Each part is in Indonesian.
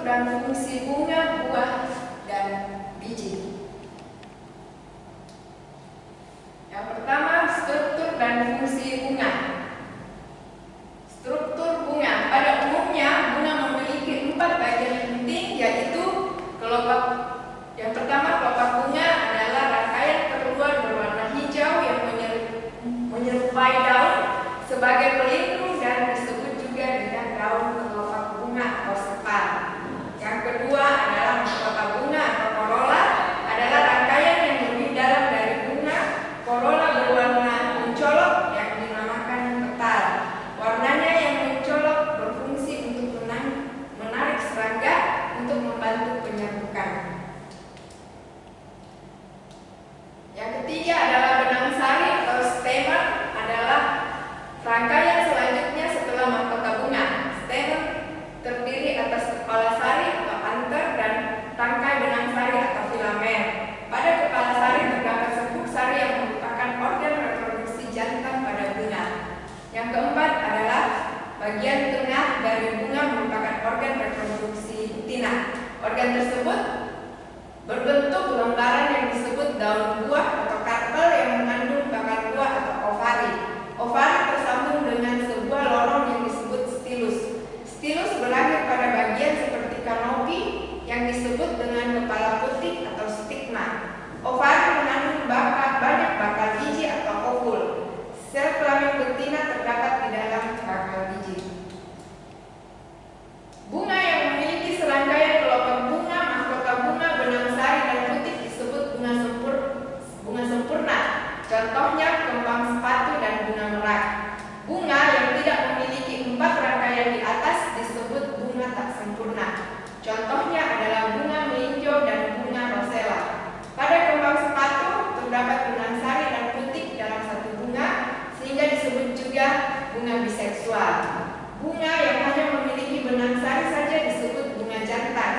dan fungsi bunga, buah, dan biji. Yang pertama, struktur dan fungsi bunga. Struktur bunga. Pada umumnya, bunga memiliki 4 bagian penting, yaitu kelopak. Yang pertama, kelopak bunga adalah rangkaian keluar berwarna hijau yang menyerupai daun sebagai pelindung dan disebut juga dengan daun kelopak bunga atau sepal. Yang kedua adalah mahkota bunga atau corolla, adalah rangkaian yang lebih dalam dari bunga. Corolla berwarna mencolok yang dinamakan petal. Warnanya yang mencolok berfungsi untuk menarik serangga untuk membantu penyerbukan. Yang ketiga adalah benang sari atau stamen, adalah rangkaian selanjutnya setelah mahkota bunga. Stamen terdiri atas kepala sari atau anter dan tangkai benang sari atau filamen. Pada kepala sari terdapat serbuk sari yang merupakan organ reproduksi jantan pada bunga. Yang keempat adalah bagian tengah dari bunga merupakan organ reproduksi betina. Organ tersebut berbentuk lembaran yang disebut daun buah atau karpel yang mengandung bakal buah atau ovari. Ovari tersambung dengan sebuah lorong yang disebut stilus. Stilus berakhir pada bagian seperti kanopi yang disebut dengan kepala putih atau stigma. Ovari mengandung banyak bakal biji atau ovul. Sel kelamin betina terdapat di dalam bakal biji. Bunga yang memiliki serangkaian kelopak bunga, mahkota bunga, benang sari, dan putih disebut bunga sempurna. Contohnya kembang sepatu dan bunga merak. Bunga yang tidak memiliki 4 rangkaian di atas disebut bunga tak sempurna. Contohnya adalah bunga melinjo dan bunga rosella. Pada kembang sepatu terdapat benang sari dan putih dalam satu bunga, sehingga disebut juga bunga biseksual. Bunga yang hanya memiliki benang sari saja disebut bunga jantan.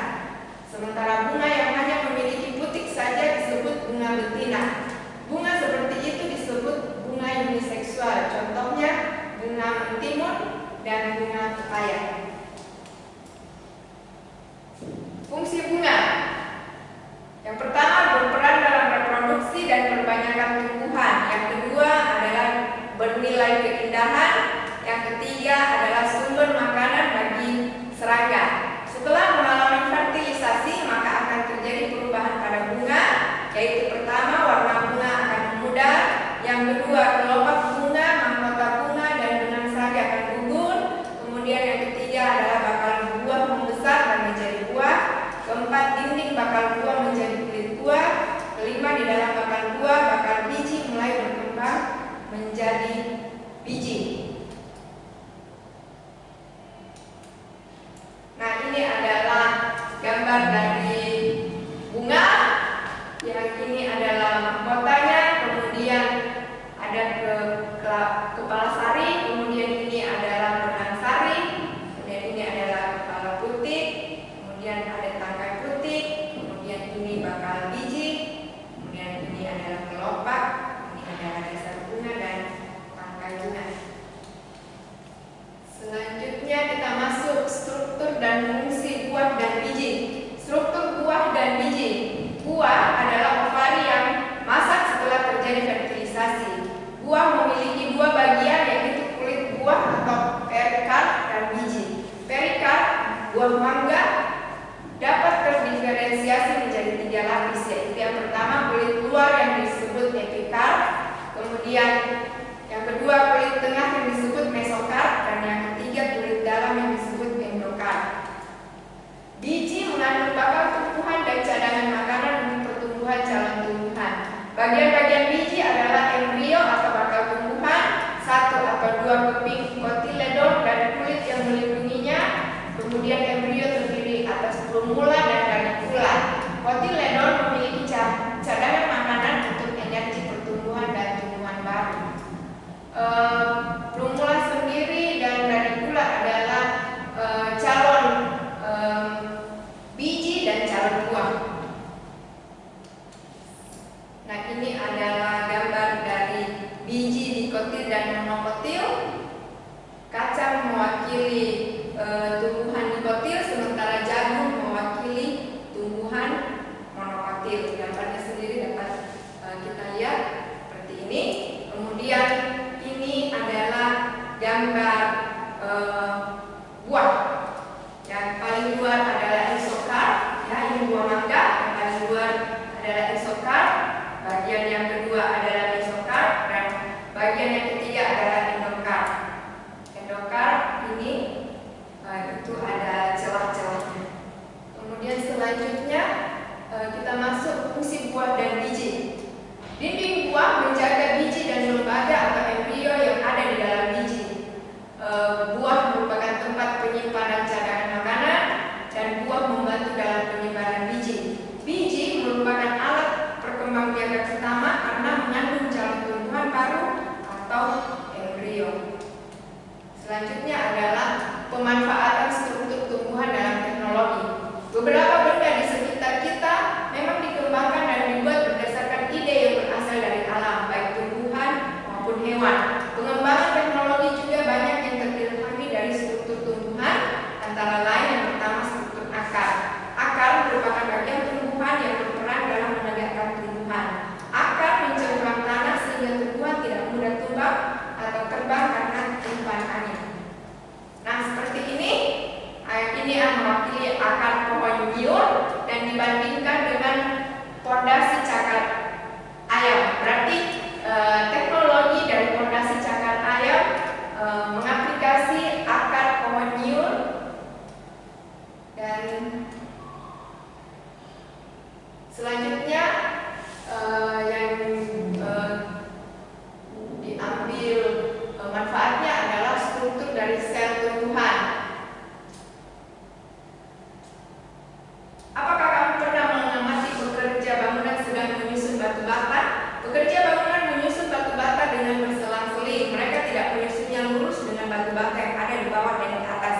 Sementara bunga yang hanya memiliki putih saja disebut bunga betina. Bunga seperti itu disebut bunga uniseksual. Contohnya bunga mentimun dan bunga pepaya. Fungsi bunga. Yang pertama, berperan dalam reproduksi dan perbanyakan tumbuhan. Yang kedua adalah bernilai keindahan. Yang ketiga adalah sumber makanan bagi serangga. Setelah mengalami fertilisasi, maka akan terjadi perubahan pada bunga, yaitu pertama, warna bunga akan memudar. Yang kedua, kelopak bunga, mahkota bunga, dan benang sari akan gugur. Kemudian yang ketiga adalah bakal buah membesar dan menjadi buah. Keempat, dinding bakal buah menjadi kulit buah. Kelima, di dalam bakal buah, bakal biji mulai berkembang menjadi biji. Nah, ini adalah gambar dari bunga. Yang ini adalah mahkotanya, kemudian ada kepala sari, kemudian ini adalah benang sari, kemudian ini adalah kepala putih, kemudian ada tangkai putih, kemudian ini bakal biji, kemudian ini adalah kelopak, ini adalah dasar bunga dan tangkai bunga. Selanjutnya kita masuk struktur dan fungsi buah dan biji. Struktur buah dan biji. Buah adalah ovari yang masak setelah terjadi fertilisasi. Buah memiliki 2 bagian, yaitu kulit buah atau perikard dan biji. Perikard, buah mangga, dapat terdiferensiasi menjadi 3 lapis, yaitu yang pertama kulit luar yang disebut epikard, kemudian yang kedua kulit tengah yang disebut mesokard, dan yang ketiga kulit dalam yang disebut endokard. Biji mengandung bakal tumbuhan dan cadangan makanan untuk pertumbuhan calon tumbuhan. Bagian-bagian biji adalah embrio atau bakal tumbuhan, 1 atau 2 keping kotiledon dan kulit yang melindunginya. Kemudian embrio terdiri atas plumula dan radicula. Kotiledon memiliki cadangan makanan untuk energi pertumbuhan dan tumbuhan baru. Plumula sendiri dan radicula adalah calon biji dan calon buah. Nah, ini adalah gambar dari biji dikotil dan monokotil. Kacang mewakili tumbuhan dikotil, fungsi buah dan biji. Dinding buah menjaga biji dan lembaga atau embrio yang ada di dalam biji. Buah merupakan tempat penyimpanan cadangan makanan dan buah membantu dalam penyebaran biji. Biji merupakan alat perkembangbiakan pertama karena mengandung calon tumbuhan baru atau embrio. Selanjutnya adalah pemanfaatan struktur tumbuhan dalam teknologi. Beberapa benda di sekitar kita memang dikembangkan dan dibuat berdasarkan ide yang berasal dari alam, baik tumbuhan maupun hewan. Pengembangan teknologi juga banyak yang terilhami dari struktur tumbuhan, antara lain yang pertama struktur akar. Akar merupakan bagian tumbuhan yang berperan dalam menegakkan tumbuhan. Akar mencengkram tanah sehingga tumbuhan tidak mudah tumbang atau terbang karena tiupan angin. Nah, seperti ini yang mewakili akar pohon nyur dan dibandingkan dengan pondasi cakar ayam. Berarti teknologi dari pondasi cakar ayam mengaplikasi akar pohon nyur dan selanjutnya yang diambil manfaatnya adalah struktur dari sel tumbuhan. Apakah kamu pernah mengamati pekerja bangunan sedang menyusun batu bata? Pekerja bangunan menyusun batu bata dengan berselang-seling. Mereka tidak menyusunnya lurus dengan batu bata yang ada di bawah dan di atas.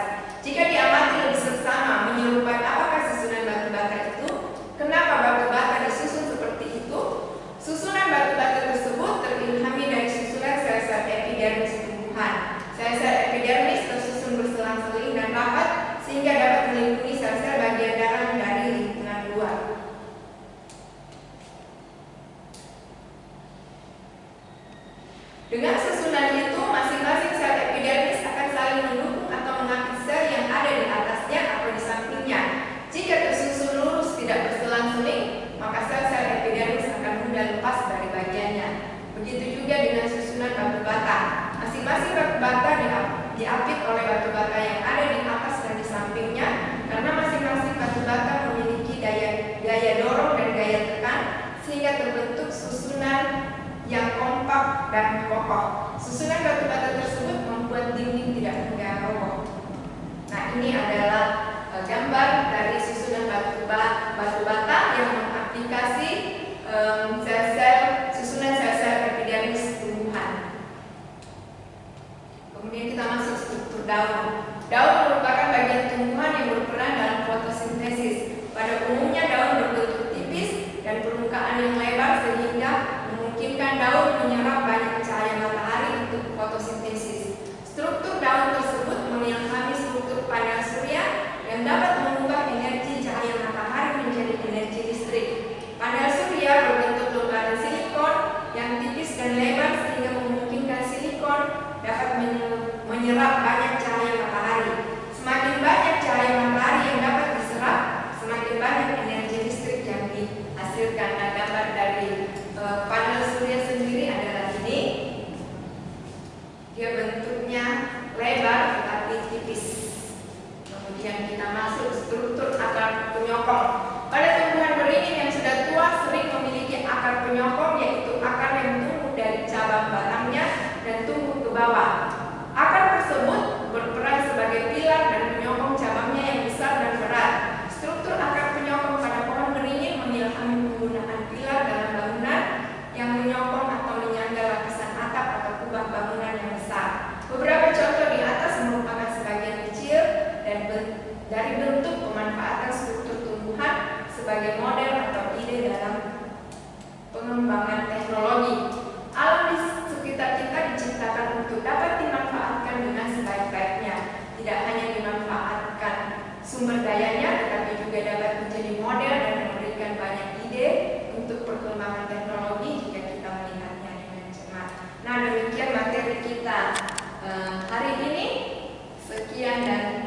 Jika diamati lebih seksama, menyerupai apakah susunan batu bata itu? Kenapa batu bata disusun seperti itu? Susunan batu bata tersebut terilhami dari susunan sel-sel epidermis tumbuhan. Sel-sel epidermis tersusun berselang-seling dan rapat sehingga dapat melindungi sel-sel bagian dalam dari lingkungan luar. Dengan susunan itu, masing-masing sel epidermis akan saling mendukung atau mengapit sel yang ada di atasnya atau di sampingnya. Jika tersusun lurus tidak berselang-seling, maka sel-sel epidermis akan mudah lepas dari bagiannya. Begitu juga dengan susunan batu bata. Masing-masing batu bata diapit oleh batu bata yang ada di atas dan di sampingnya, karena masing-masing batu bata memiliki gaya dorong dan gaya tekan sehingga terbentuk susunan yang kompak dan kokoh. Susunan batu bata tersebut membuat dinding tidak mudah roboh. Nah, ini adalah gambar dari susunan batu bata yang mengaplikasi susunan sel-sel epidermis tumbuhan. Kemudian kita masuk struktur daun. Daun merupakan bagian tumbuhan yang berperan dalam fotosintesis. Pada umumnya daun berbentuk tipis dan permukaan yang lebar sehingga memungkinkan daun menyerap banyak cahaya matahari untuk fotosintesis. Struktur daun tersebut mengilhami struktur panel surya yang dapat mengubah energi cahaya matahari menjadi energi listrik. Panel surya berbentuk lembaran silikon yang tipis dan lebar sehingga memungkinkan silikon dapat menyerap banyak cahaya matahari. Semakin banyak cahaya matahari yang dapat diserap, semakin banyak energi listrik yang dihasilkan. Nah, gambar dari panel surya sendiri adalah ini. Dia bentuknya lebar tetapi tipis. Kemudian kita masuk struktur akar penyokong. Pada tumbuhan beringin yang sudah tua sering memiliki akar penyokong, yaitu akar yang tumbuh dari cabang batangnya dan tumbuh ke bawah. Akar tersebut berperan sebagai pilar dan menyokong cabangnya yang besar dan berat. Struktur akar penyokong pada pohon beringin mengilhami penggunaan pilar dalam bangunan yang menyokong atau menyangga lapisan atap atau kubah bangunan yang besar. Beberapa contoh di atas merupakan sebagian kecil dan dari bentuk pemanfaatan struktur tumbuhan sebagai model atau ide dalam pengembangan teknologi. Alam di sekitar kita diciptakan untuk dapat dimanfaatkan dengan sebaik-baiknya. Tidak hanya dimanfaatkan sumber dayanya, tetapi juga dapat menjadi model dan memberikan banyak ide untuk perkembangan teknologi jika kita melihatnya dengan cermat. Nah, demikian materi kita hari ini. Sekian dan